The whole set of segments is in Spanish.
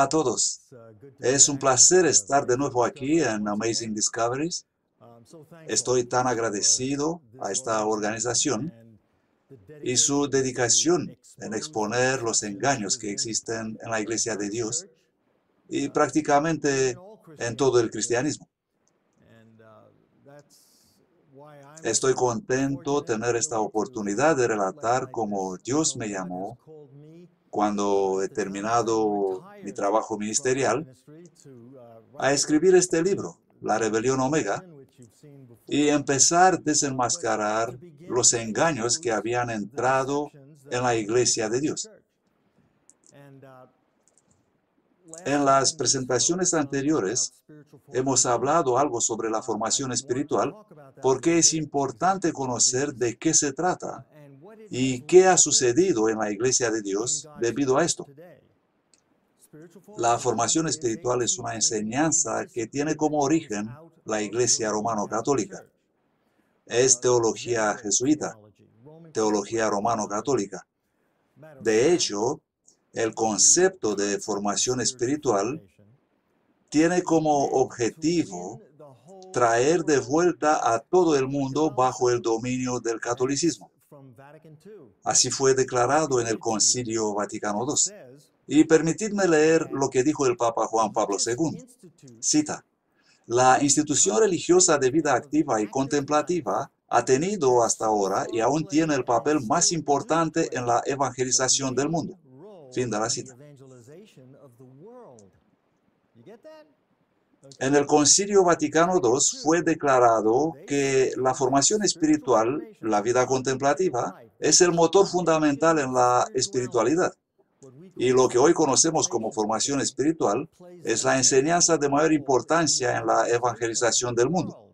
Hola a todos. Es un placer estar de nuevo aquí en Amazing Discoveries. Estoy tan agradecido a esta organización y su dedicación en exponer los engaños que existen en la Iglesia de Dios y prácticamente en todo el cristianismo. Estoy contento de tener esta oportunidad de relatar cómo Dios me llamó cuando he terminado mi trabajo ministerial a escribir este libro, La Rebelión Omega, y empezar a desenmascarar los engaños que habían entrado en la Iglesia de Dios. En las presentaciones anteriores hemos hablado algo sobre la formación espiritual porque es importante conocer de qué se trata y qué ha sucedido en la Iglesia de Dios debido a esto. La formación espiritual es una enseñanza que tiene como origen la Iglesia romano-católica. Es teología jesuita, teología romano-católica. De hecho, el concepto de formación espiritual tiene como objetivo traer de vuelta a todo el mundo bajo el dominio del catolicismo. Así fue declarado en el Concilio Vaticano II. Y permitidme leer lo que dijo el Papa Juan Pablo II. Cita: la institución religiosa de vida activa y contemplativa ha tenido hasta ahora y aún tiene el papel más importante en la evangelización del mundo. Fin de la cita. En el Concilio Vaticano II fue declarado que la formación espiritual, la vida contemplativa, es el motor fundamental en la espiritualidad. Y lo que hoy conocemos como formación espiritual es la enseñanza de mayor importancia en la evangelización del mundo.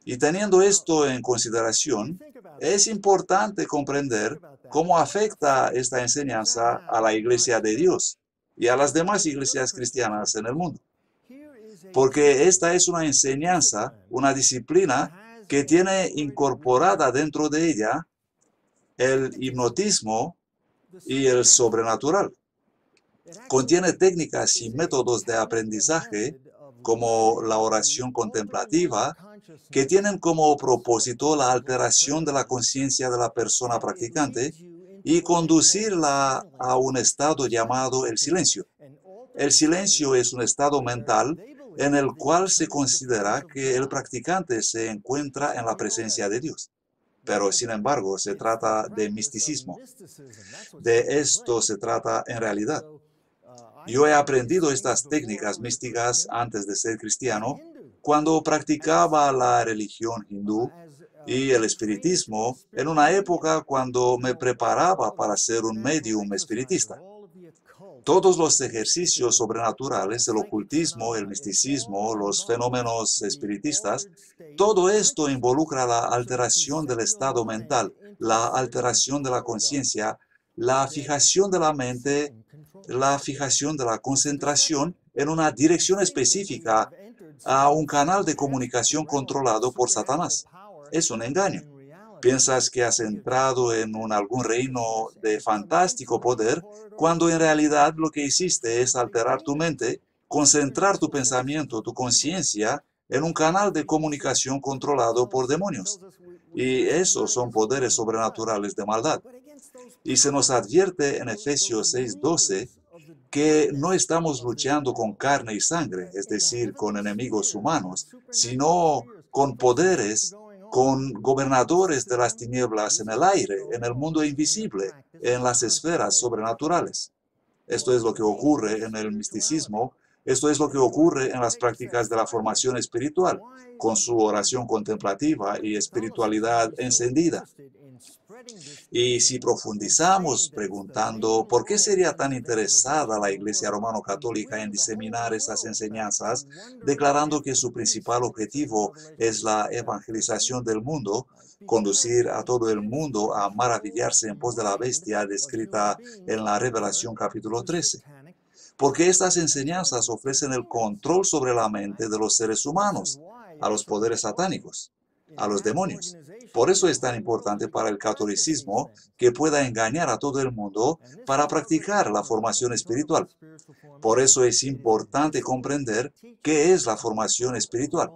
Y teniendo esto en consideración, es importante comprender cómo afecta esta enseñanza a la Iglesia de Dios y a las demás iglesias cristianas en el mundo. Porque esta es una enseñanza, una disciplina que tiene incorporada dentro de ella el hipnotismo y el sobrenatural. Contiene técnicas y métodos de aprendizaje, como la oración contemplativa, que tienen como propósito la alteración de la conciencia de la persona practicante y conducirla a un estado llamado el silencio. El silencio es un estado mental en el cual se considera que el practicante se encuentra en la presencia de Dios. Pero, sin embargo, se trata de misticismo. De esto se trata en realidad. Yo he aprendido estas técnicas místicas antes de ser cristiano, cuando practicaba la religión hindú y el espiritismo en una época cuando me preparaba para ser un médium espiritista. Todos los ejercicios sobrenaturales, el ocultismo, el misticismo, los fenómenos espiritistas, todo esto involucra la alteración del estado mental, la alteración de la conciencia, la fijación de la mente, la fijación de la concentración en una dirección específica a un canal de comunicación controlado por Satanás. Es un engaño. Piensas que has entrado en algún reino de fantástico poder, cuando en realidad lo que hiciste es alterar tu mente, concentrar tu pensamiento, tu conciencia, en un canal de comunicación controlado por demonios. Y esos son poderes sobrenaturales de maldad. Y se nos advierte en Efesios 6:12 que no estamos luchando con carne y sangre, es decir, con enemigos humanos, sino con poderes, con gobernadores de las tinieblas en el aire, en el mundo invisible, en las esferas sobrenaturales. Esto es lo que ocurre en el misticismo, esto es lo que ocurre en las prácticas de la formación espiritual, con su oración contemplativa y espiritualidad encendida. Y si profundizamos preguntando por qué sería tan interesada la Iglesia romano-católica en diseminar esas enseñanzas, declarando que su principal objetivo es la evangelización del mundo, conducir a todo el mundo a maravillarse en pos de la bestia descrita en la Revelación capítulo 13. Porque estas enseñanzas ofrecen el control sobre la mente de los seres humanos, a los poderes satánicos. a los demonios. Por eso es tan importante para el catolicismo que pueda engañar a todo el mundo para practicar la formación espiritual. Por eso es importante comprender qué es la formación espiritual.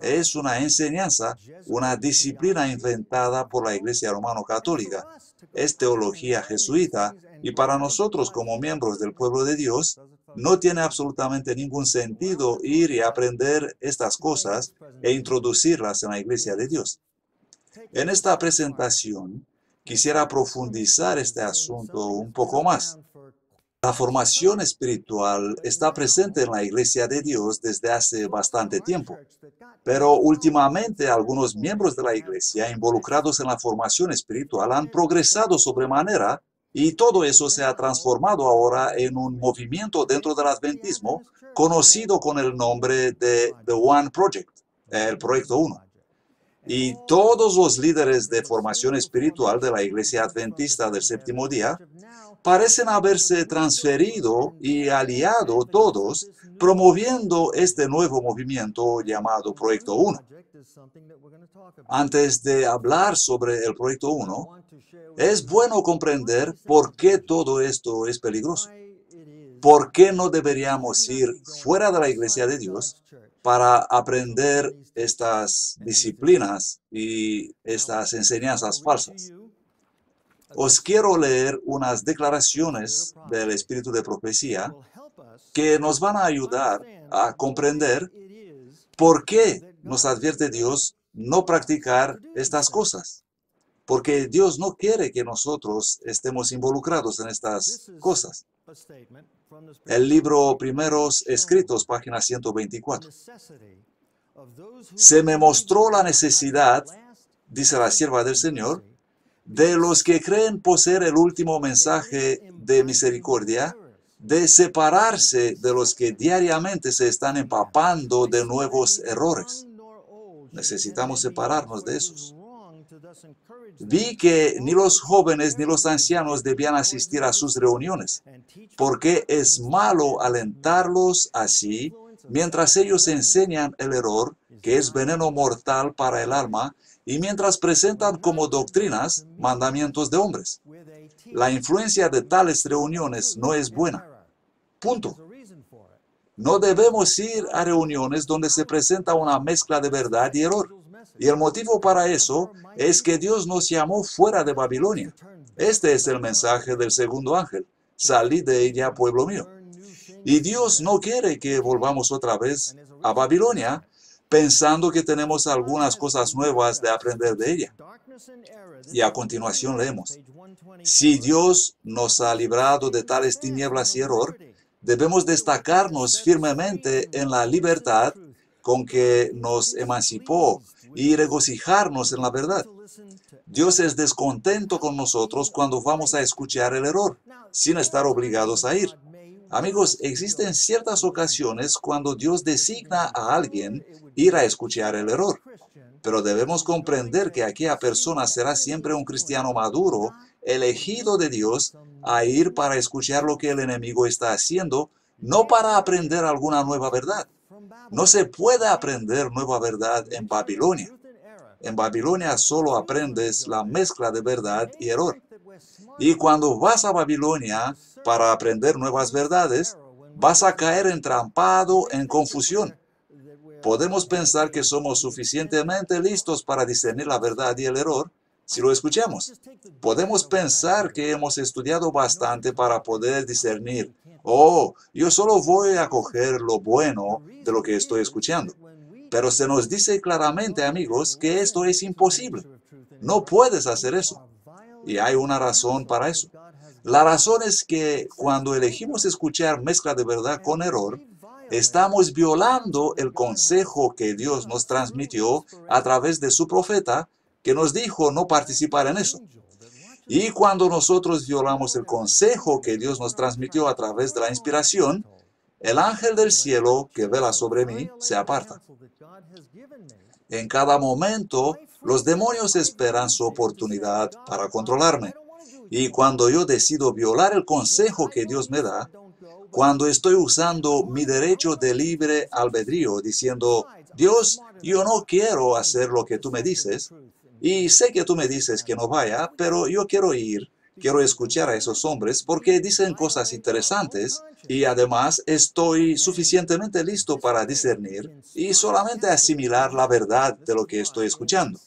Es una enseñanza, una disciplina inventada por la Iglesia Romano-Católica. Es teología jesuita y para nosotros como miembros del pueblo de Dios, no tiene absolutamente ningún sentido ir y aprender estas cosas e introducirlas en la Iglesia de Dios. En esta presentación, quisiera profundizar este asunto un poco más. La formación espiritual está presente en la Iglesia de Dios desde hace bastante tiempo, pero últimamente algunos miembros de la Iglesia involucrados en la formación espiritual han progresado sobremanera y todo eso se ha transformado ahora en un movimiento dentro del adventismo conocido con el nombre de The One Project, el Proyecto 1. Y todos los líderes de formación espiritual de la Iglesia Adventista del Séptimo Día parecen haberse transferido y aliado todos, promoviendo este nuevo movimiento llamado Proyecto 1. Antes de hablar sobre el Proyecto 1, es bueno comprender por qué todo esto es peligroso. ¿Por qué no deberíamos ir fuera de la Iglesia de Dios para aprender estas disciplinas y estas enseñanzas falsas? Os quiero leer unas declaraciones del Espíritu de Profecía que nos van a ayudar a comprender por qué nos advierte Dios no practicar estas cosas. Porque Dios no quiere que nosotros estemos involucrados en estas cosas. El libro Primeros Escritos, página 124. Se me mostró la necesidad, dice la sierva del Señor, de los que creen poseer el último mensaje de misericordia, de separarse de los que diariamente se están empapando de nuevos errores. Necesitamos separarnos de esos. Vi que ni los jóvenes ni los ancianos debían asistir a sus reuniones, porque es malo alentarlos así mientras ellos enseñan el error, que es veneno mortal para el alma, y mientras presentan como doctrinas mandamientos de hombres. La influencia de tales reuniones no es buena. Punto. No debemos ir a reuniones donde se presenta una mezcla de verdad y error. Y el motivo para eso es que Dios nos llamó fuera de Babilonia. Este es el mensaje del segundo ángel. Salid de ella, pueblo mío. Y Dios no quiere que volvamos otra vez a Babilonia, pensando que tenemos algunas cosas nuevas de aprender de ella. Y a continuación leemos: si Dios nos ha librado de tales tinieblas y error, debemos destacarnos firmemente en la libertad con que nos emancipó y regocijarnos en la verdad. Dios es descontento con nosotros cuando vamos a escuchar el error, sin estar obligados a ir. Amigos, existen ciertas ocasiones cuando Dios designa a alguien ir a escuchar el error, pero debemos comprender que aquella persona será siempre un cristiano maduro, elegido de Dios, a ir para escuchar lo que el enemigo está haciendo, no para aprender alguna nueva verdad. No se puede aprender nueva verdad en Babilonia. En Babilonia solo aprendes la mezcla de verdad y error. Y cuando vas a Babilonia para aprender nuevas verdades, vas a caer entrampado en confusión. Podemos pensar que somos suficientemente listos para discernir la verdad y el error si lo escuchamos. Podemos pensar que hemos estudiado bastante para poder discernir: oh, yo solo voy a coger lo bueno de lo que estoy escuchando. Pero se nos dice claramente, amigos, que esto es imposible. No puedes hacer eso. Y hay una razón para eso. La razón es que cuando elegimos escuchar mezcla de verdad con error, estamos violando el consejo que Dios nos transmitió a través de su profeta, que nos dijo no participar en eso. Y cuando nosotros violamos el consejo que Dios nos transmitió a través de la inspiración, el ángel del cielo que vela sobre mí se aparta. En cada momento, los demonios esperan su oportunidad para controlarme. Y cuando yo decido violar el consejo que Dios me da, cuando estoy usando mi derecho de libre albedrío, diciendo, Dios, yo no quiero hacer lo que tú me dices, y sé que tú me dices que no vaya, pero yo quiero ir, quiero escuchar a esos hombres porque dicen cosas interesantes y además estoy suficientemente listo para discernir y solamente asimilar la verdad de lo que estoy escuchando.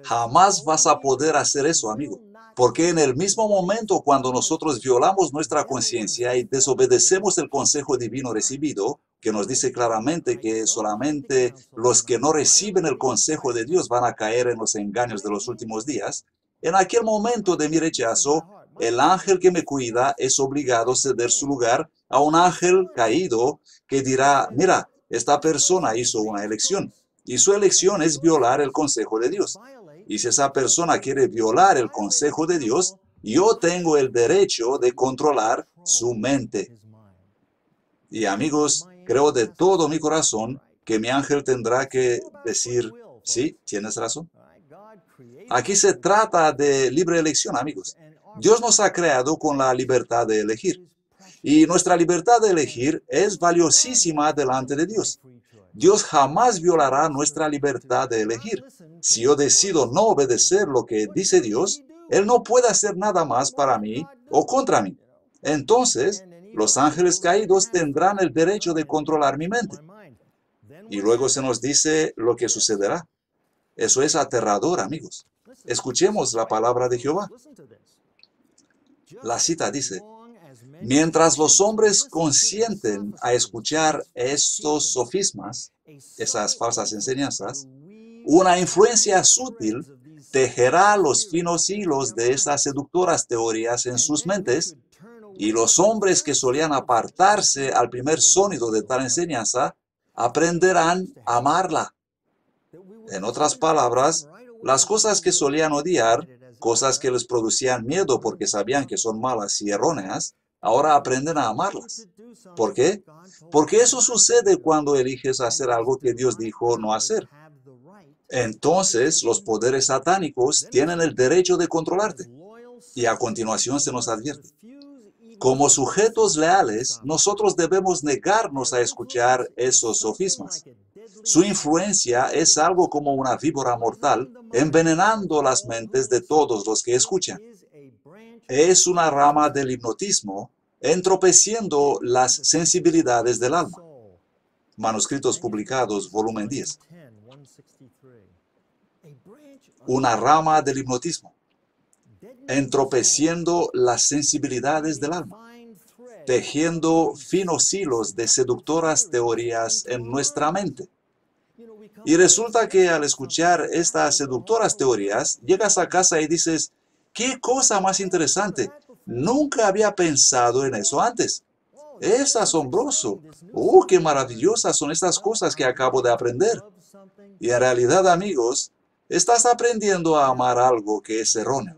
Jamás vas a poder hacer eso, amigo, porque en el mismo momento cuando nosotros violamos nuestra conciencia y desobedecemos el consejo divino recibido, que nos dice claramente que solamente los que no reciben el consejo de Dios van a caer en los engaños de los últimos días, en aquel momento de mi rechazo, el ángel que me cuida es obligado a ceder su lugar a un ángel caído que dirá, mira, esta persona hizo una elección y su elección es violar el consejo de Dios. Y si esa persona quiere violar el consejo de Dios, yo tengo el derecho de controlar su mente. Y amigos, creo de todo mi corazón que mi ángel tendrá que decir, sí, tienes razón. Aquí se trata de libre elección, amigos. Dios nos ha creado con la libertad de elegir. Y nuestra libertad de elegir es valiosísima delante de Dios. Dios jamás violará nuestra libertad de elegir. Si yo decido no obedecer lo que dice Dios, Él no puede hacer nada más para mí o contra mí. Entonces, los ángeles caídos tendrán el derecho de controlar mi mente. Y luego se nos dice lo que sucederá. Eso es aterrador, amigos. Escuchemos la palabra de Jehová. La cita dice, mientras los hombres consienten a escuchar estos sofismas, esas falsas enseñanzas, una influencia sutil tejerá los finos hilos de estas seductoras teorías en sus mentes, y los hombres que solían apartarse al primer sonido de tal enseñanza aprenderán a amarla. En otras palabras, las cosas que solían odiar, cosas que les producían miedo porque sabían que son malas y erróneas, ahora aprenden a amarlas. ¿Por qué? Porque eso sucede cuando eliges hacer algo que Dios dijo no hacer. Entonces, los poderes satánicos tienen el derecho de controlarte. Y a continuación se nos advierte. Como sujetos leales, nosotros debemos negarnos a escuchar esos sofismas. Su influencia es algo como una víbora mortal, envenenando las mentes de todos los que escuchan. Es una rama del hipnotismo, entropeciendo las sensibilidades del alma. Manuscritos publicados, volumen 10. Una rama del hipnotismo, entropeciendo las sensibilidades del alma, tejiendo finos hilos de seductoras teorías en nuestra mente. Y resulta que al escuchar estas seductoras teorías, llegas a casa y dices, ¡qué cosa más interesante! Nunca había pensado en eso antes. Es asombroso. ¡Oh, qué maravillosas son estas cosas que acabo de aprender! Y en realidad, amigos, estás aprendiendo a amar algo que es erróneo.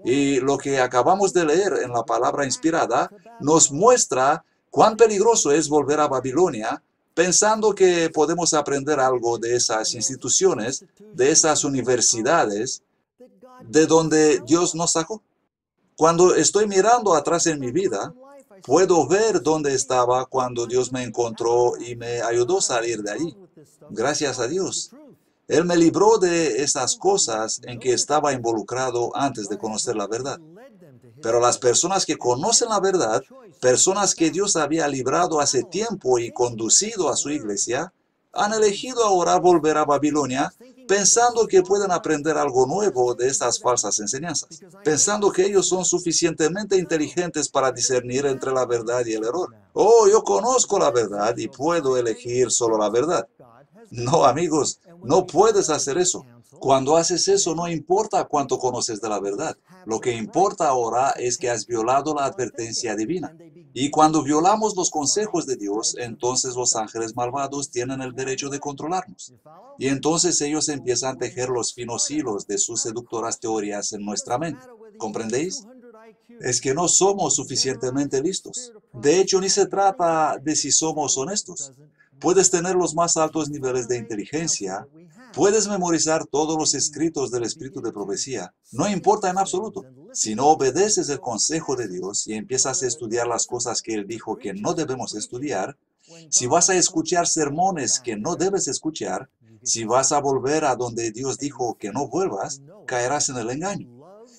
Y lo que acabamos de leer en la palabra inspirada nos muestra cuán peligroso es volver a Babilonia pensando que podemos aprender algo de esas instituciones, de esas universidades, de donde Dios nos sacó. Cuando estoy mirando atrás en mi vida, puedo ver dónde estaba cuando Dios me encontró y me ayudó a salir de allí. Gracias a Dios. Él me libró de esas cosas en que estaba involucrado antes de conocer la verdad. Pero las personas que conocen la verdad, personas que Dios había librado hace tiempo y conducido a su iglesia, han elegido ahora volver a Babilonia pensando que pueden aprender algo nuevo de estas falsas enseñanzas, pensando que ellos son suficientemente inteligentes para discernir entre la verdad y el error. Oh, yo conozco la verdad y puedo elegir solo la verdad. No, amigos, no puedes hacer eso. Cuando haces eso, no importa cuánto conoces de la verdad. Lo que importa ahora es que has violado la advertencia divina. Y cuando violamos los consejos de Dios, entonces los ángeles malvados tienen el derecho de controlarnos. Y entonces ellos empiezan a tejer los finos hilos de sus seductoras teorías en nuestra mente. ¿Comprendéis? Es que no somos suficientemente listos. De hecho, ni se trata de si somos honestos. Puedes tener los más altos niveles de inteligencia, Puedes memorizar todos los escritos del espíritu de profecía, no importa en absoluto. Si no obedeces el consejo de Dios y empiezas a estudiar las cosas que Él dijo que no debemos estudiar, si vas a escuchar sermones que no debes escuchar, si vas a volver a donde Dios dijo que no vuelvas, caerás en el engaño.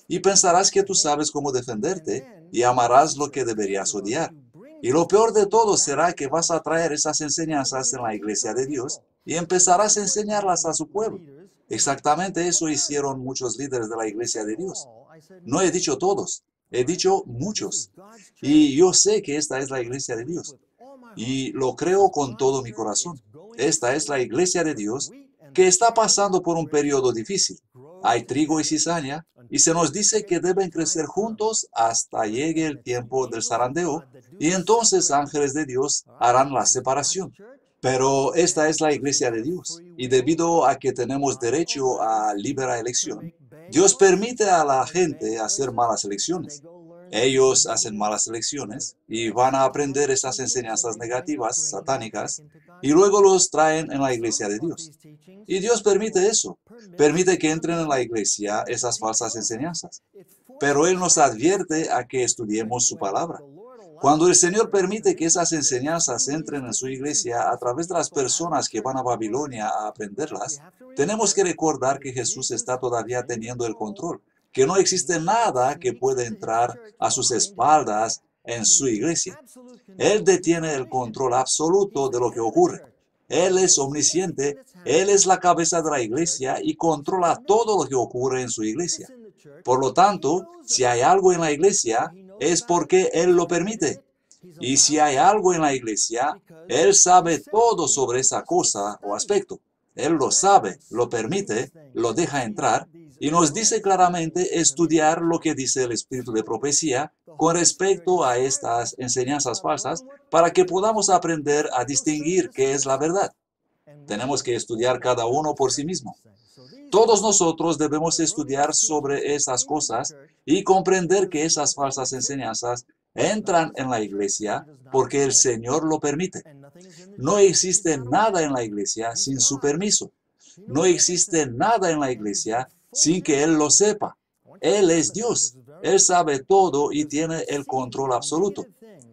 Y pensarás que tú sabes cómo defenderte y amarás lo que deberías odiar. Y lo peor de todo será que vas a traer esas enseñanzas en la iglesia de Dios y empezarás a enseñarlas a su pueblo. Exactamente eso hicieron muchos líderes de la iglesia de Dios. No he dicho todos, he dicho muchos. Y yo sé que esta es la iglesia de Dios. Y lo creo con todo mi corazón. Esta es la iglesia de Dios que está pasando por un periodo difícil. Hay trigo y cizaña, y se nos dice que deben crecer juntos hasta llegue el tiempo del zarandeo, y entonces ángeles de Dios harán la separación. Pero esta es la iglesia de Dios, y debido a que tenemos derecho a libre elección, Dios permite a la gente hacer malas elecciones. Ellos hacen malas elecciones y van a aprender esas enseñanzas negativas, satánicas, y luego los traen en la iglesia de Dios. Y Dios permite eso. Permite que entren en la iglesia esas falsas enseñanzas. Pero Él nos advierte a que estudiemos su palabra. Cuando el Señor permite que esas enseñanzas entren en su iglesia a través de las personas que van a Babilonia a aprenderlas, tenemos que recordar que Jesús está todavía teniendo el control, que no existe nada que pueda entrar a sus espaldas en su iglesia. Él detiene el control absoluto de lo que ocurre. Él es omnisciente, Él es la cabeza de la iglesia y controla todo lo que ocurre en su iglesia. Por lo tanto, si hay algo en la iglesia, es porque Él lo permite. Y si hay algo en la iglesia, Él sabe todo sobre esa cosa o aspecto. Él lo sabe, lo permite, lo deja entrar y nos dice claramente estudiar lo que dice el espíritu de profecía con respecto a estas enseñanzas falsas para que podamos aprender a distinguir qué es la verdad. Tenemos que estudiar cada uno por sí mismo. Todos nosotros debemos estudiar sobre esas cosas y comprender que esas falsas enseñanzas entran en la iglesia porque el Señor lo permite. No existe nada en la iglesia sin su permiso. No existe nada en la iglesia sin que Él lo sepa. Él es Dios. Él sabe todo y tiene el control absoluto.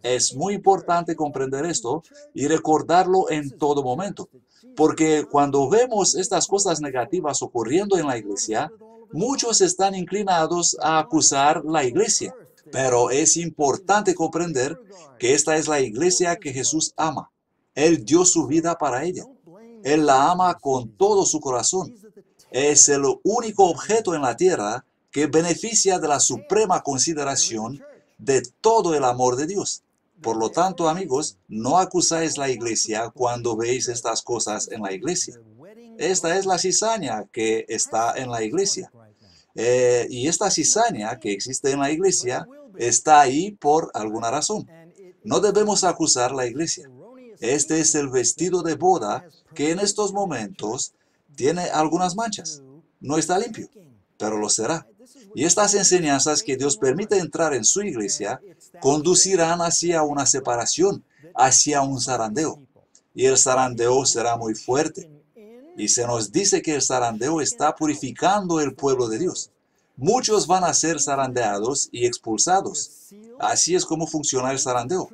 Es muy importante comprender esto y recordarlo en todo momento. Porque cuando vemos estas cosas negativas ocurriendo en la iglesia, muchos están inclinados a acusar la iglesia. Pero es importante comprender que esta es la iglesia que Jesús ama. Él dio su vida para ella. Él la ama con todo su corazón. Es el único objeto en la tierra que beneficia de la suprema consideración de todo el amor de Dios. Por lo tanto, amigos, no acusáis la iglesia cuando veis estas cosas en la iglesia. Esta es la cizaña que está en la iglesia. Y esta cizaña que existe en la iglesia está ahí por alguna razón. No debemos acusar la iglesia. Este es el vestido de boda que en estos momentos tiene algunas manchas. No está limpio, pero lo será. Y estas enseñanzas que Dios permite entrar en su iglesia conducirán hacia una separación, hacia un zarandeo. Y el zarandeo será muy fuerte. Y se nos dice que el zarandeo está purificando el pueblo de Dios. Muchos van a ser zarandeados y expulsados. Así es como funciona el zarandeo.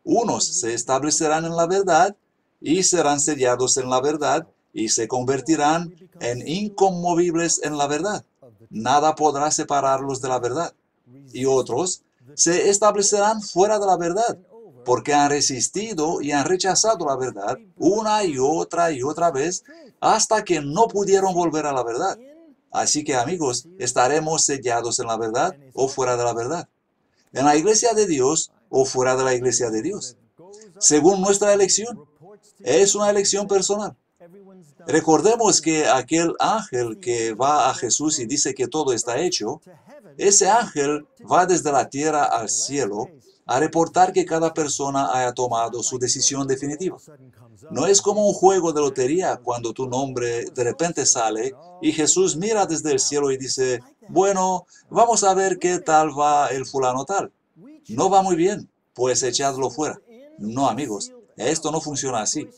Unos se establecerán en la verdad y serán sellados en la verdad y se convertirán en inconmovibles en la verdad. Nada podrá separarlos de la verdad. Y otros se establecerán fuera de la verdad, porque han resistido y han rechazado la verdad una y otra vez hasta que no pudieron volver a la verdad. Así que, amigos, estaremos sellados en la verdad o fuera de la verdad, en la iglesia de Dios o fuera de la iglesia de Dios, según nuestra elección. Es una elección personal. Recordemos que aquel ángel que va a Jesús y dice que todo está hecho, ese ángel va desde la tierra al cielo a reportar que cada persona haya tomado su decisión definitiva. No es como un juego de lotería cuando tu nombre de repente sale y Jesús mira desde el cielo y dice, bueno, vamos a ver qué tal va el fulano tal. No va muy bien, pues echadlo fuera. No, amigos, esto no funciona así.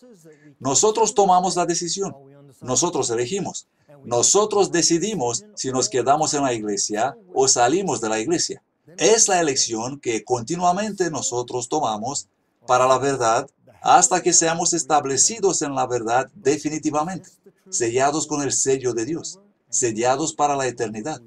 Nosotros tomamos la decisión. Nosotros elegimos. Nosotros decidimos si nos quedamos en la iglesia o salimos de la iglesia. Es la elección que continuamente nosotros tomamos para la verdad hasta que seamos establecidos en la verdad definitivamente, sellados con el sello de Dios, sellados para la eternidad.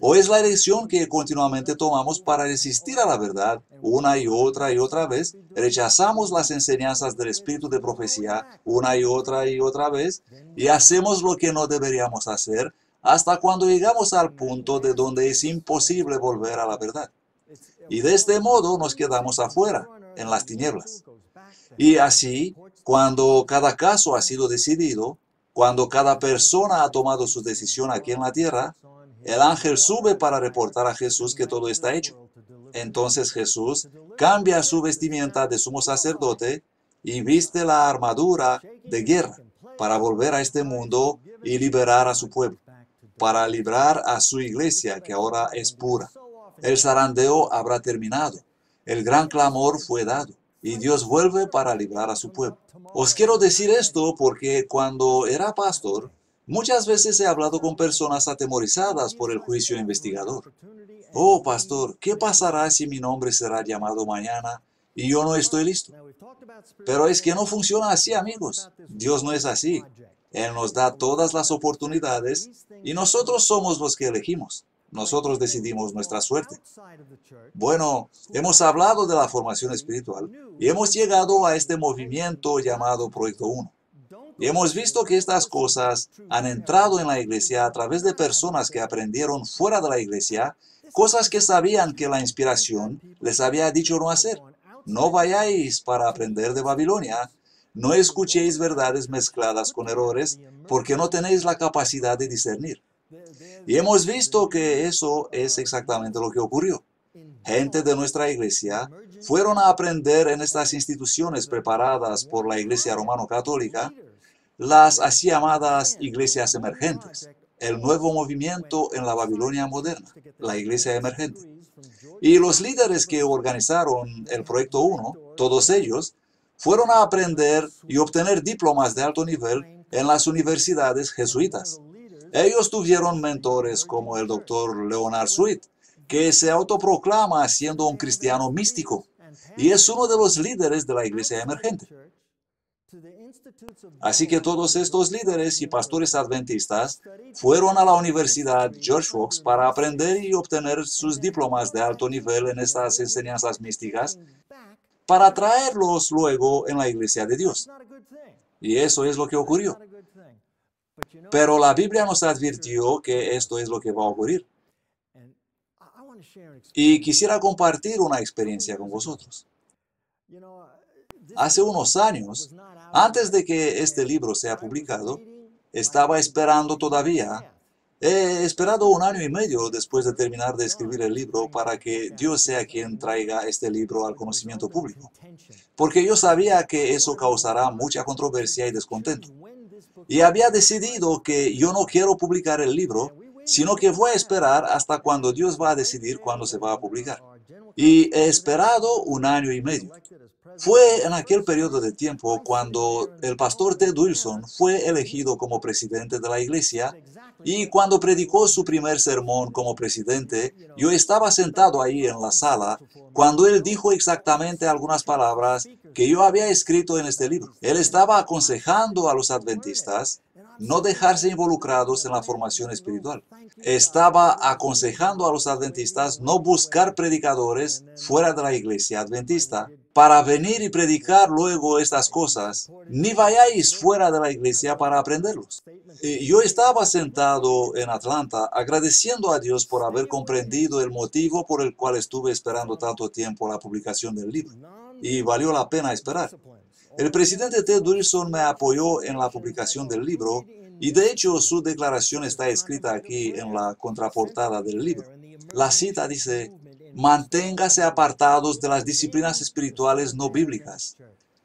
O es la elección que continuamente tomamos para resistir a la verdad una y otra vez, rechazamos las enseñanzas del espíritu de profecía una y otra vez, y hacemos lo que no deberíamos hacer hasta cuando llegamos al punto de donde es imposible volver a la verdad. Y de este modo nos quedamos afuera, en las tinieblas. Y así, cuando cada caso ha sido decidido, cuando cada persona ha tomado su decisión aquí en la tierra, el ángel sube para reportar a Jesús que todo está hecho. Entonces Jesús cambia su vestimenta de sumo sacerdote y viste la armadura de guerra para volver a este mundo y liberar a su pueblo, para librar a su iglesia que ahora es pura. El zarandeo habrá terminado, el gran clamor fue dado y Dios vuelve para librar a su pueblo. Os quiero decir esto porque cuando era pastor, muchas veces he hablado con personas atemorizadas por el juicio investigador. Oh, pastor, ¿qué pasará si mi nombre será llamado mañana y yo no estoy listo? Pero es que no funciona así, amigos. Dios no es así. Él nos da todas las oportunidades y nosotros somos los que elegimos. Nosotros decidimos nuestra suerte. Bueno, hemos hablado de la formación espiritual y hemos llegado a este movimiento llamado Proyecto 1. Y hemos visto que estas cosas han entrado en la iglesia a través de personas que aprendieron fuera de la iglesia, cosas que sabían que la inspiración les había dicho no hacer. No vayáis para aprender de Babilonia, no escuchéis verdades mezcladas con errores, porque no tenéis la capacidad de discernir. Y hemos visto que eso es exactamente lo que ocurrió. Gente de nuestra iglesia fueron a aprender en estas instituciones preparadas por la Iglesia Romano-Católica, las así llamadas iglesias emergentes, el nuevo movimiento en la Babilonia moderna, la iglesia emergente. Y los líderes que organizaron el Proyecto 1, todos ellos, fueron a aprender y obtener diplomas de alto nivel en las universidades jesuitas. Ellos tuvieron mentores como el Dr. Leonard Sweet, que se autoproclama siendo un cristiano místico, y es uno de los líderes de la iglesia emergente. Así que todos estos líderes y pastores adventistas fueron a la Universidad George Fox para aprender y obtener sus diplomas de alto nivel en estas enseñanzas místicas, para traerlos luego en la iglesia de Dios. Y eso es lo que ocurrió. Pero la Biblia nos advirtió que esto es lo que va a ocurrir. Y quisiera compartir una experiencia con vosotros. Hace unos años, antes de que este libro sea publicado, estaba esperando todavía. He esperado 1 año y medio después de terminar de escribir el libro para que Dios sea quien traiga este libro al conocimiento público. Porque yo sabía que eso causará mucha controversia y descontento. Y había decidido que yo no quiero publicar el libro, sino que voy a esperar hasta cuando Dios va a decidir cuándo se va a publicar. Y he esperado 1 año y medio. Fue en aquel periodo de tiempo cuando el pastor Ted Wilson fue elegido como presidente de la iglesia, y cuando predicó su primer sermón como presidente, yo estaba sentado ahí en la sala cuando él dijo exactamente algunas palabras que yo había escrito en este libro. Él estaba aconsejando a los adventistas no dejarse involucrados en la formación espiritual. Estaba aconsejando a los adventistas no buscar predicadores fuera de la iglesia adventista para venir y predicar luego estas cosas, ni vayáis fuera de la iglesia para aprenderlos. Yo estaba sentado en Atlanta agradeciendo a Dios por haber comprendido el motivo por el cual estuve esperando tanto tiempo la publicación del libro, y valió la pena esperar. El presidente Ted Wilson me apoyó en la publicación del libro, y de hecho su declaración está escrita aquí en la contraportada del libro. La cita dice: manténgase apartados de las disciplinas espirituales no bíblicas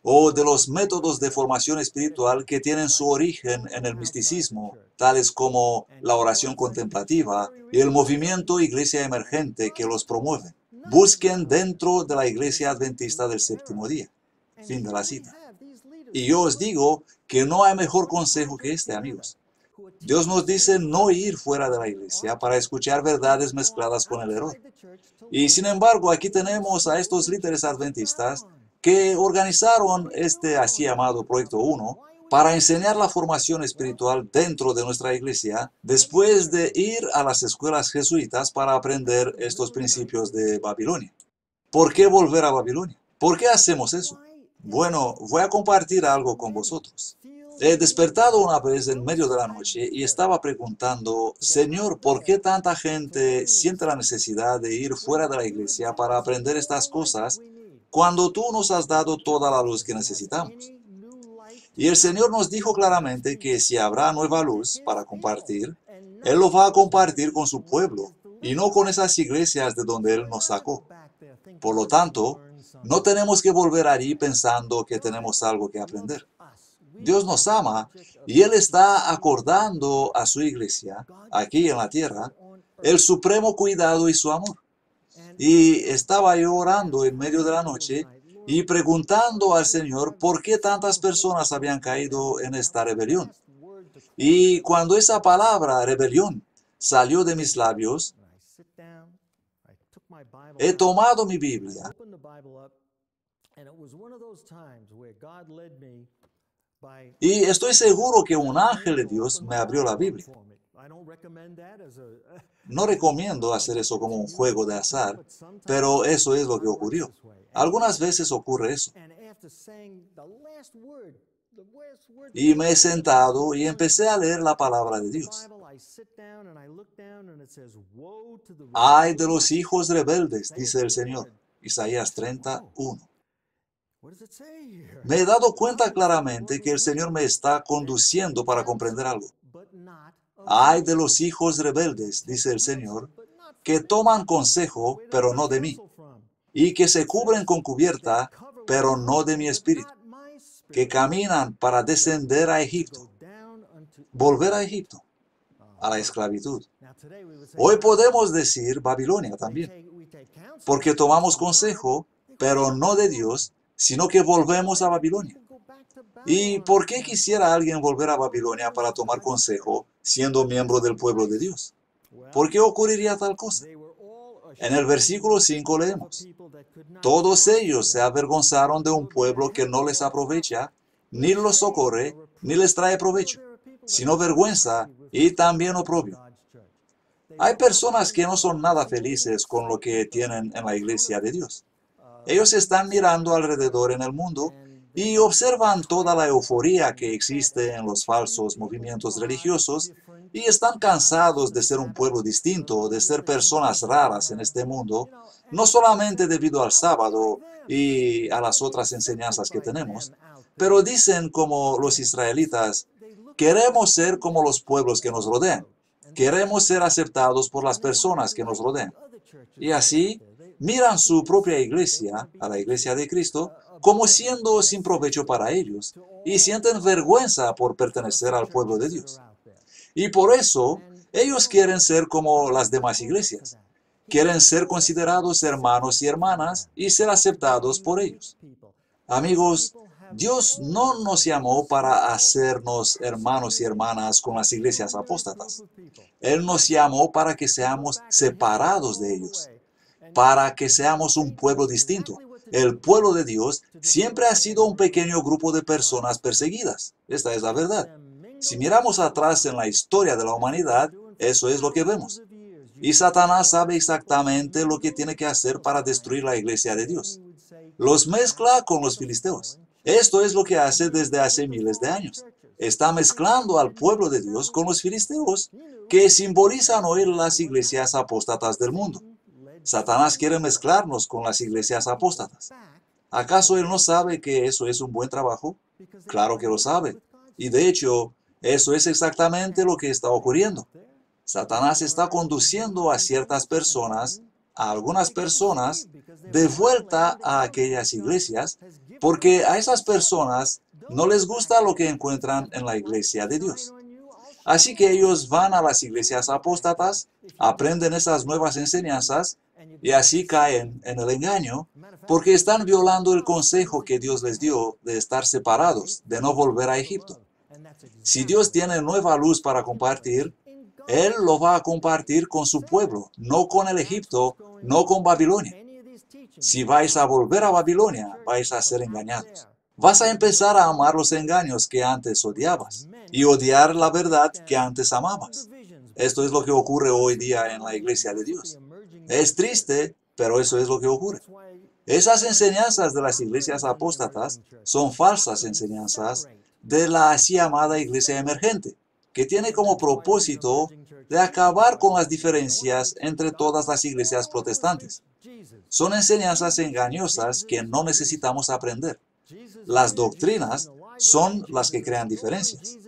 o de los métodos de formación espiritual que tienen su origen en el misticismo, tales como la oración contemplativa y el movimiento Iglesia Emergente que los promueve. Busquen dentro de la Iglesia Adventista del Séptimo Día. Fin de la cita. Y yo os digo que no hay mejor consejo que este, amigos. Dios nos dice no ir fuera de la iglesia para escuchar verdades mezcladas con el error. Y sin embargo, aquí tenemos a estos líderes adventistas que organizaron este así llamado Proyecto 1 para enseñar la formación espiritual dentro de nuestra iglesia, después de ir a las escuelas jesuitas para aprender estos principios de Babilonia. ¿Por qué volver a Babilonia? ¿Por qué hacemos eso? Bueno, voy a compartir algo con vosotros. He despertado una vez en medio de la noche y estaba preguntando, Señor, ¿por qué tanta gente siente la necesidad de ir fuera de la iglesia para aprender estas cosas cuando tú nos has dado toda la luz que necesitamos? Y el Señor nos dijo claramente que si habrá nueva luz para compartir, Él lo va a compartir con su pueblo y no con esas iglesias de donde Él nos sacó. Por lo tanto, no tenemos que volver allí pensando que tenemos algo que aprender. Dios nos ama y Él está acordando a su iglesia, aquí en la tierra, el supremo cuidado y su amor. Y estaba yo orando en medio de la noche y preguntando al Señor por qué tantas personas habían caído en esta rebelión. Y cuando esa palabra, rebelión, salió de mis labios, he tomado mi Biblia y estoy seguro que un ángel de Dios me abrió la Biblia. No recomiendo hacer eso como un juego de azar, pero eso es lo que ocurrió. Algunas veces ocurre eso. Y me he sentado y empecé a leer la palabra de Dios. Ay de los hijos rebeldes, dice el Señor. Isaías 31. Me he dado cuenta claramente que el Señor me está conduciendo para comprender algo. Ay de los hijos rebeldes, dice el Señor, que toman consejo, pero no de mí, y que se cubren con cubierta, pero no de mi espíritu, que caminan para descender a Egipto, volver a Egipto, a la esclavitud. Hoy podemos decir Babilonia también, porque tomamos consejo, pero no de Dios, sino que volvemos a Babilonia. ¿Y por qué quisiera alguien volver a Babilonia para tomar consejo siendo miembro del pueblo de Dios? ¿Por qué ocurriría tal cosa? En el versículo 5 leemos, todos ellos se avergonzaron de un pueblo que no les aprovecha, ni los socorre, ni les trae provecho, sino vergüenza y también oprobio. Hay personas que no son nada felices con lo que tienen en la iglesia de Dios. Ellos están mirando alrededor en el mundo y observan toda la euforía que existe en los falsos movimientos religiosos y están cansados de ser un pueblo distinto, de ser personas raras en este mundo, no solamente debido al sábado y a las otras enseñanzas que tenemos, pero dicen como los israelitas, queremos ser como los pueblos que nos rodean, queremos ser aceptados por las personas que nos rodean. Y así miran su propia iglesia, a la iglesia de Cristo, como siendo sin provecho para ellos, y sienten vergüenza por pertenecer al pueblo de Dios. Y por eso, ellos quieren ser como las demás iglesias. Quieren ser considerados hermanos y hermanas y ser aceptados por ellos. Amigos, Dios no nos llamó para hacernos hermanos y hermanas con las iglesias apóstatas. Él nos llamó para que seamos separados de ellos, para que seamos un pueblo distinto. El pueblo de Dios siempre ha sido un pequeño grupo de personas perseguidas. Esta es la verdad. Si miramos atrás en la historia de la humanidad, eso es lo que vemos. Y Satanás sabe exactamente lo que tiene que hacer para destruir la iglesia de Dios. Los mezcla con los filisteos. Esto es lo que hace desde hace miles de años. Está mezclando al pueblo de Dios con los filisteos, que simbolizan hoy las iglesias apóstatas del mundo. Satanás quiere mezclarnos con las iglesias apóstatas. ¿Acaso él no sabe que eso es un buen trabajo? Claro que lo sabe. Y de hecho, eso es exactamente lo que está ocurriendo. Satanás está conduciendo a ciertas personas, a algunas personas, de vuelta a aquellas iglesias, porque a esas personas no les gusta lo que encuentran en la iglesia de Dios. Así que ellos van a las iglesias apóstatas, aprenden esas nuevas enseñanzas y así caen en el engaño porque están violando el consejo que Dios les dio de estar separados, de no volver a Egipto. Si Dios tiene nueva luz para compartir, Él lo va a compartir con su pueblo, no con el Egipto, no con Babilonia. Si vais a volver a Babilonia, vais a ser engañados. Vas a empezar a amar los engaños que antes odiabas y odiar la verdad que antes amabas. Esto es lo que ocurre hoy día en la iglesia de Dios. Es triste, pero eso es lo que ocurre. Esas enseñanzas de las iglesias apóstatas son falsas enseñanzas de la así llamada iglesia emergente, que tiene como propósito de acabar con las diferencias entre todas las iglesias protestantes. Son enseñanzas engañosas que no necesitamos aprender. Las doctrinas son las que crean diferencias.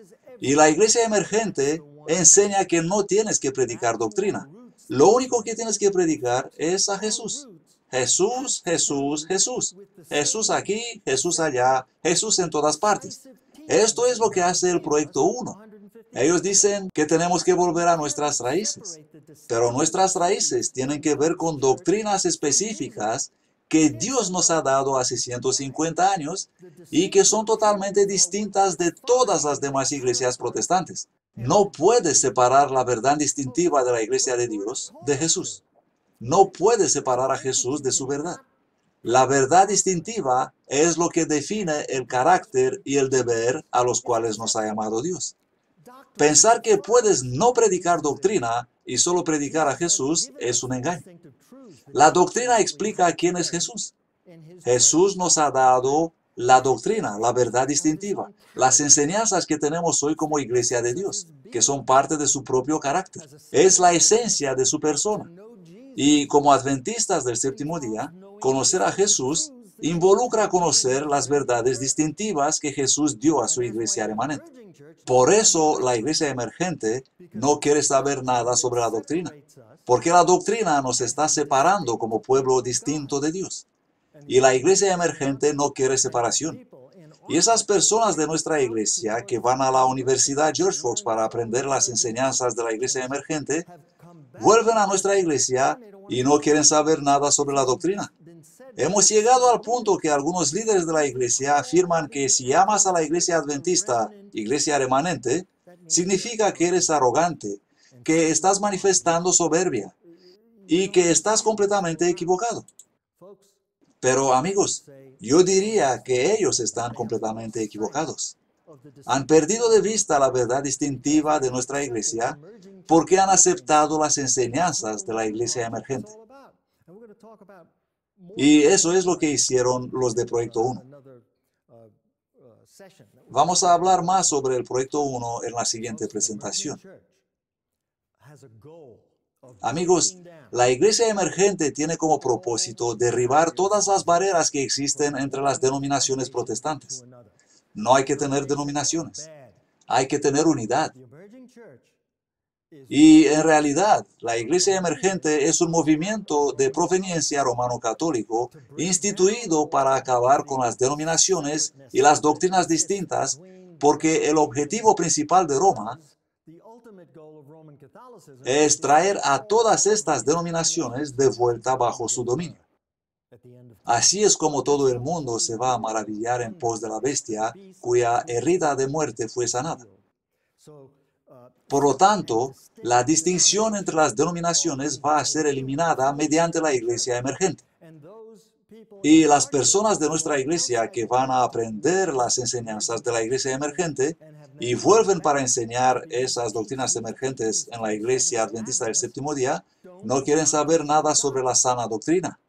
Y la iglesia emergente enseña que no tienes que predicar doctrina. Lo único que tienes que predicar es a Jesús. Jesús, Jesús, Jesús. Jesús aquí, Jesús allá, Jesús en todas partes. Esto es lo que hace el Proyecto 1. Ellos dicen que tenemos que volver a nuestras raíces, pero nuestras raíces tienen que ver con doctrinas específicas que Dios nos ha dado hace 150 años y que son totalmente distintas de todas las demás iglesias protestantes. No puedes separar la verdad distintiva de la iglesia de Dios de Jesús. No puedes separar a Jesús de su verdad. La verdad distintiva es lo que define el carácter y el deber a los cuales nos ha llamado Dios. Pensar que puedes no predicar doctrina y solo predicar a Jesús es un engaño. La doctrina explica quién es Jesús. Jesús nos ha dado la doctrina, la verdad distintiva, las enseñanzas que tenemos hoy como iglesia de Dios, que son parte de su propio carácter. Es la esencia de su persona. Y como adventistas del séptimo día, conocer a Jesús involucra conocer las verdades distintivas que Jesús dio a su iglesia remanente. Por eso la iglesia emergente no quiere saber nada sobre la doctrina, porque la doctrina nos está separando como pueblo distinto de Dios. Y la iglesia emergente no quiere separación. Y esas personas de nuestra iglesia que van a la Universidad George Fox para aprender las enseñanzas de la iglesia emergente, vuelven a nuestra iglesia y no quieren saber nada sobre la doctrina. Hemos llegado al punto que algunos líderes de la iglesia afirman que si llamas a la iglesia adventista iglesia remanente, significa que eres arrogante, que estás manifestando soberbia y que estás completamente equivocado. Pero amigos, yo diría que ellos están completamente equivocados. Han perdido de vista la verdad distintiva de nuestra iglesia porque han aceptado las enseñanzas de la iglesia emergente. Y eso es lo que hicieron los de Proyecto 1. Vamos a hablar más sobre el Proyecto 1 en la siguiente presentación. Amigos, la iglesia emergente tiene como propósito derribar todas las barreras que existen entre las denominaciones protestantes. No hay que tener denominaciones, hay que tener unidad. Y en realidad, la iglesia emergente es un movimiento de proveniencia romano-católico instituido para acabar con las denominaciones y las doctrinas distintas, porque el objetivo principal de Roma es traer a todas estas denominaciones de vuelta bajo su dominio. Así es como todo el mundo se va a maravillar en pos de la bestia, cuya herida de muerte fue sanada. Por lo tanto, la distinción entre las denominaciones va a ser eliminada mediante la iglesia emergente. Y las personas de nuestra iglesia que van a aprender las enseñanzas de la iglesia emergente y vuelven para enseñar esas doctrinas emergentes en la iglesia adventista del séptimo día, no quieren saber nada sobre la sana doctrina.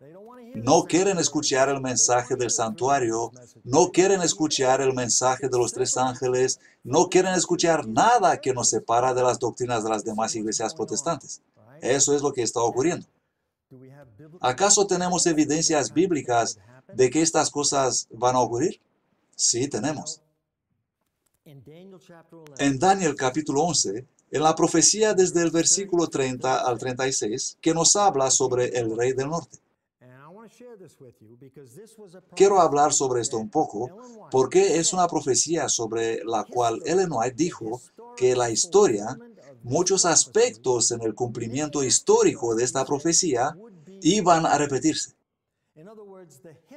No quieren escuchar el mensaje del santuario, no quieren escuchar el mensaje de los tres ángeles, no quieren escuchar nada que nos separa de las doctrinas de las demás iglesias protestantes. Eso es lo que está ocurriendo. ¿Acaso tenemos evidencias bíblicas de que estas cosas van a ocurrir? Sí, tenemos. En Daniel capítulo 11, en la profecía desde el versículo 30 al 36, que nos habla sobre el rey del norte. Quiero hablar sobre esto un poco, porque es una profecía sobre la cual Ellen White dijo que la historia, muchos aspectos en el cumplimiento histórico de esta profecía, iban a repetirse.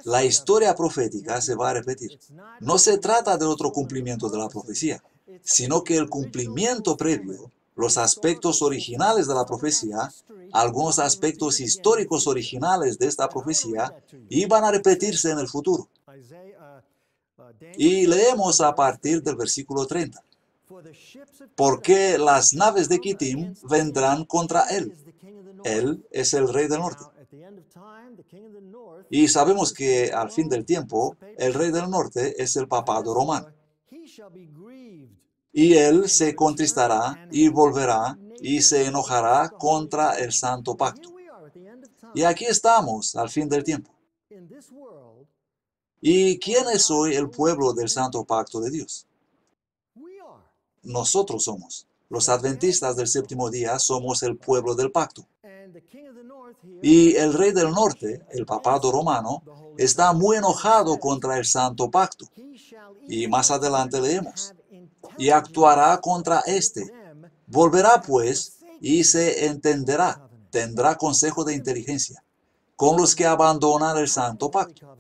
La historia profética se va a repetir. No se trata de otro cumplimiento de la profecía, sino que el cumplimiento previo, los aspectos originales de la profecía, algunos aspectos históricos originales de esta profecía, iban a repetirse en el futuro. Y leemos a partir del versículo 30. Porque las naves de Kittim vendrán contra él. Él es el rey del norte. Y sabemos que al fin del tiempo, el rey del norte es el papado romano. Y él se contristará y volverá y se enojará contra el santo pacto. Y aquí estamos al fin del tiempo. ¿Y quién es hoy el pueblo del santo pacto de Dios? Nosotros somos. Los adventistas del séptimo día somos el pueblo del pacto. Y el rey del norte, el papado romano, está muy enojado contra el santo pacto. Y más adelante leemos. Y actuará contra éste. Volverá pues y se entenderá, tendrá consejo de inteligencia, con los que abandonan el santo pacto.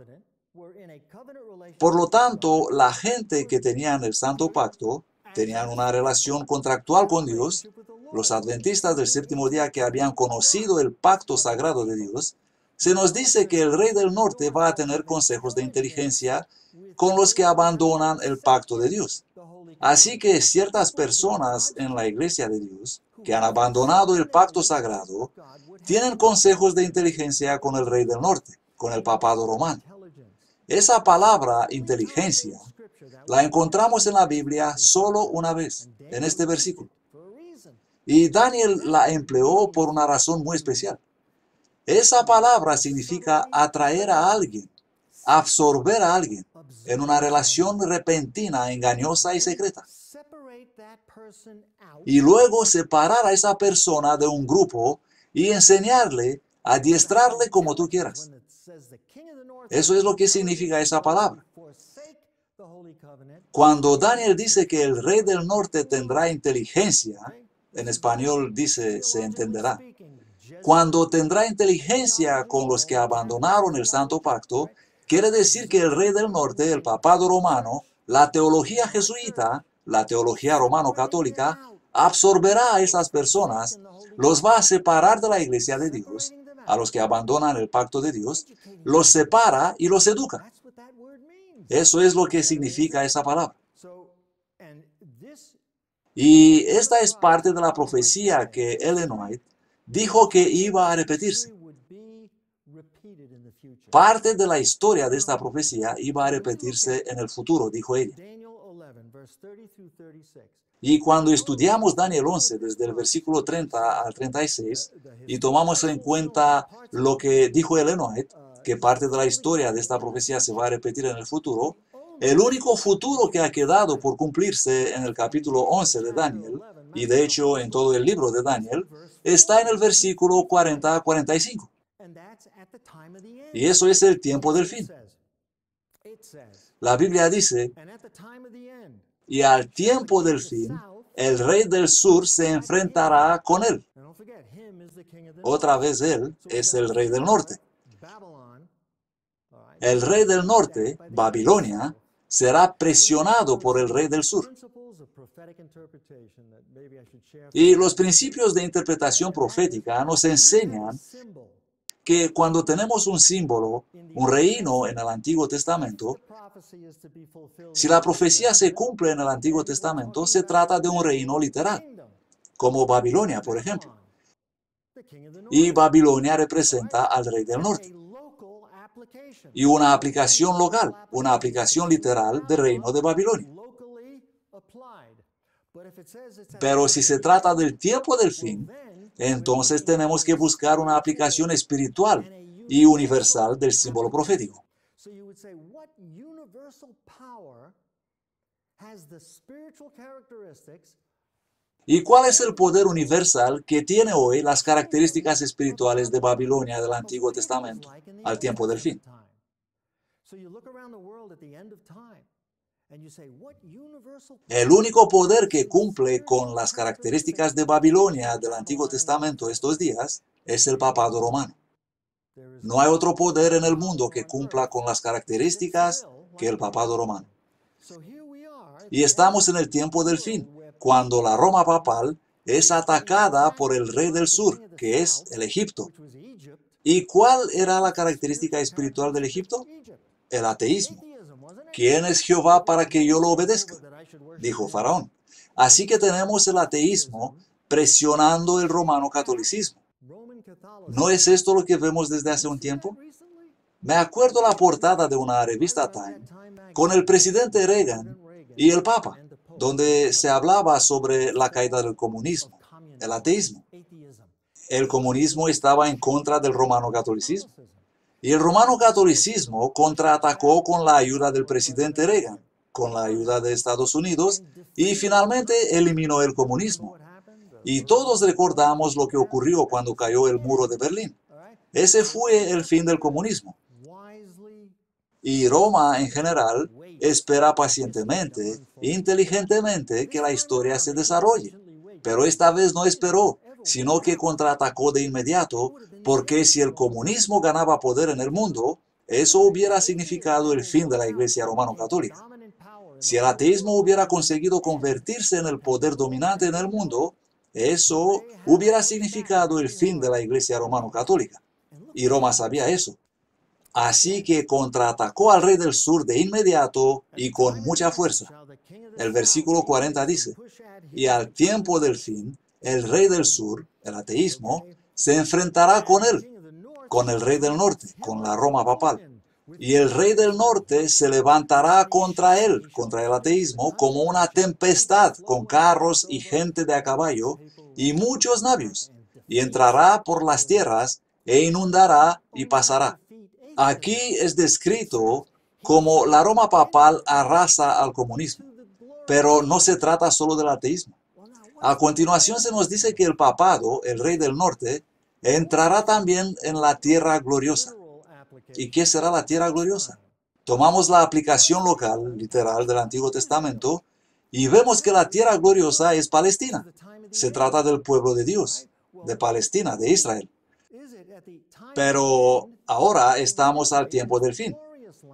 Por lo tanto, la gente que tenían el santo pacto, tenían una relación contractual con Dios, los adventistas del séptimo día que habían conocido el pacto sagrado de Dios, se nos dice que el rey del norte va a tener consejos de inteligencia con los que abandonan el pacto de Dios. Así que ciertas personas en la iglesia de Dios que han abandonado el pacto sagrado tienen consejos de inteligencia con el rey del norte, con el papado romano. Esa palabra inteligencia la encontramos en la Biblia solo una vez, en este versículo. Y Daniel la empleó por una razón muy especial. Esa palabra significa atraer a alguien, absorber a alguien en una relación repentina, engañosa y secreta. Y luego separar a esa persona de un grupo y enseñarle, adiestrarle como tú quieras. Eso es lo que significa esa palabra. Cuando Daniel dice que el rey del norte tendrá inteligencia, en español dice se entenderá. Cuando tendrá inteligencia con los que abandonaron el santo pacto, quiere decir que el rey del norte, el papado romano, la teología jesuita, la teología romano-católica, absorberá a esas personas, los va a separar de la iglesia de Dios, a los que abandonan el pacto de Dios, los separa y los educa. Eso es lo que significa esa palabra. Y esta es parte de la profecía que Ellen White dijo que iba a repetirse. Parte de la historia de esta profecía iba a repetirse en el futuro, dijo ella. Y cuando estudiamos Daniel 11, desde el versículo 30 al 36, y tomamos en cuenta lo que dijo Ellen White, que parte de la historia de esta profecía se va a repetir en el futuro, el único futuro que ha quedado por cumplirse en el capítulo 11 de Daniel, y de hecho en todo el libro de Daniel, está en el versículo 40 a 45. Y eso es el tiempo del fin. La Biblia dice, y al tiempo del fin, el rey del sur se enfrentará con él. Otra vez él es el rey del norte. El rey del norte, Babilonia, será presionado por el rey del sur. Y los principios de interpretación profética nos enseñan que cuando tenemos un símbolo, un reino en el Antiguo Testamento, si la profecía se cumple en el Antiguo Testamento, se trata de un reino literal, como Babilonia, por ejemplo. Y Babilonia representa al rey del norte. Y una aplicación local, una aplicación literal del reino de Babilonia. Pero si se trata del tiempo del fin, entonces tenemos que buscar una aplicación espiritual y universal del símbolo profético. ¿Y cuál es el poder universal que tiene hoy las características espirituales de Babilonia del Antiguo Testamento al tiempo del fin? El único poder que cumple con las características de Babilonia del Antiguo Testamento estos días es el papado romano. No hay otro poder en el mundo que cumpla con las características que el papado romano. Y estamos en el tiempo del fin, cuando la Roma papal es atacada por el rey del sur, que es el Egipto. ¿Y cuál era la característica espiritual del Egipto? El ateísmo. ¿Quién es Jehová para que yo lo obedezca?, dijo Faraón. Así que tenemos el ateísmo presionando el romano catolicismo. ¿No es esto lo que vemos desde hace un tiempo? Me acuerdo la portada de una revista Time con el presidente Reagan y el Papa, donde se hablaba sobre la caída del comunismo, el ateísmo. El comunismo estaba en contra del romano catolicismo. Y el romano catolicismo contraatacó con la ayuda del presidente Reagan, con la ayuda de Estados Unidos, y finalmente eliminó el comunismo. Y todos recordamos lo que ocurrió cuando cayó el muro de Berlín. Ese fue el fin del comunismo. Y Roma en general espera pacientemente, inteligentemente que la historia se desarrolle. Pero esta vez no esperó, sino que contraatacó de inmediato, porque si el comunismo ganaba poder en el mundo, eso hubiera significado el fin de la Iglesia romano-católica. Si el ateísmo hubiera conseguido convertirse en el poder dominante en el mundo, eso hubiera significado el fin de la Iglesia romano-católica. Y Roma sabía eso. Así que contraatacó al rey del sur de inmediato y con mucha fuerza. El versículo 40 dice, y al tiempo del fin, el rey del sur, el ateísmo, se enfrentará con él, con el rey del norte, con la Roma papal. Y el rey del norte se levantará contra él, contra el ateísmo, como una tempestad, con carros y gente de a caballo, y muchos navios, y entrará por las tierras, e inundará y pasará. Aquí es descrito como la Roma papal arrasa al comunismo, pero no se trata solo del ateísmo. A continuación se nos dice que el papado, el rey del norte, entrará también en la tierra gloriosa. ¿Y qué será la tierra gloriosa? Tomamos la aplicación local, literal, del Antiguo Testamento, y vemos que la tierra gloriosa es Palestina. Se trata del pueblo de Dios, de Palestina, de Israel. Pero ahora estamos al tiempo del fin.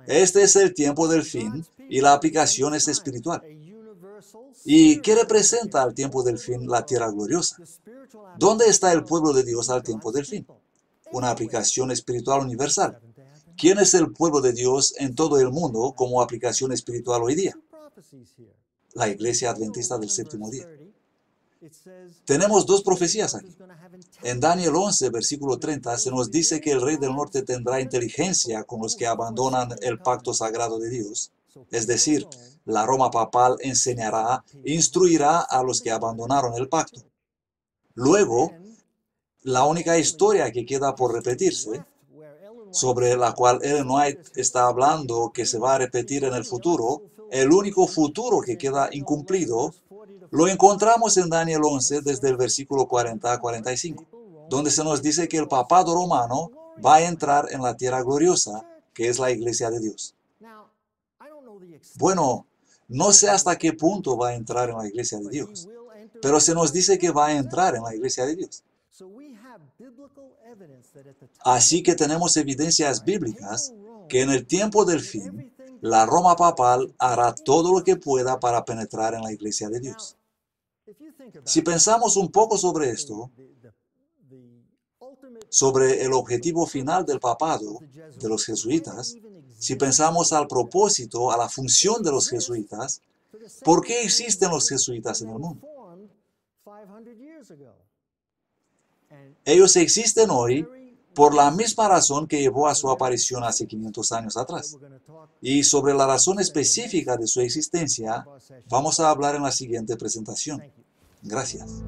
Este es el tiempo del fin y la aplicación es espiritual. ¿Y qué representa al tiempo del fin la tierra gloriosa? ¿Dónde está el pueblo de Dios al tiempo del fin? Una aplicación espiritual universal. ¿Quién es el pueblo de Dios en todo el mundo como aplicación espiritual hoy día? La Iglesia Adventista del Séptimo Día. Tenemos dos profecías aquí. En Daniel 11, versículo 30, se nos dice que el rey del norte tendrá inteligencia con los que abandonan el pacto sagrado de Dios. Es decir, la Roma papal enseñará, instruirá a los que abandonaron el pacto. Luego, la única historia que queda por repetirse, sobre la cual Ellen White está hablando que se va a repetir en el futuro, el único futuro que queda incumplido, lo encontramos en Daniel 11 desde el versículo 40 a 45, donde se nos dice que el papado romano va a entrar en la tierra gloriosa, que es la Iglesia de Dios. Bueno, no sé hasta qué punto va a entrar en la Iglesia de Dios, pero se nos dice que va a entrar en la Iglesia de Dios. Así que tenemos evidencias bíblicas que en el tiempo del fin, la Roma papal hará todo lo que pueda para penetrar en la Iglesia de Dios. Si pensamos un poco sobre esto, sobre el objetivo final del papado de los jesuitas, si pensamos al propósito, a la función de los jesuitas, ¿por qué existen los jesuitas en el mundo? Ellos existen hoy por la misma razón que llevó a su aparición hace 500 años atrás. Y sobre la razón específica de su existencia, vamos a hablar en la siguiente presentación. Gracias.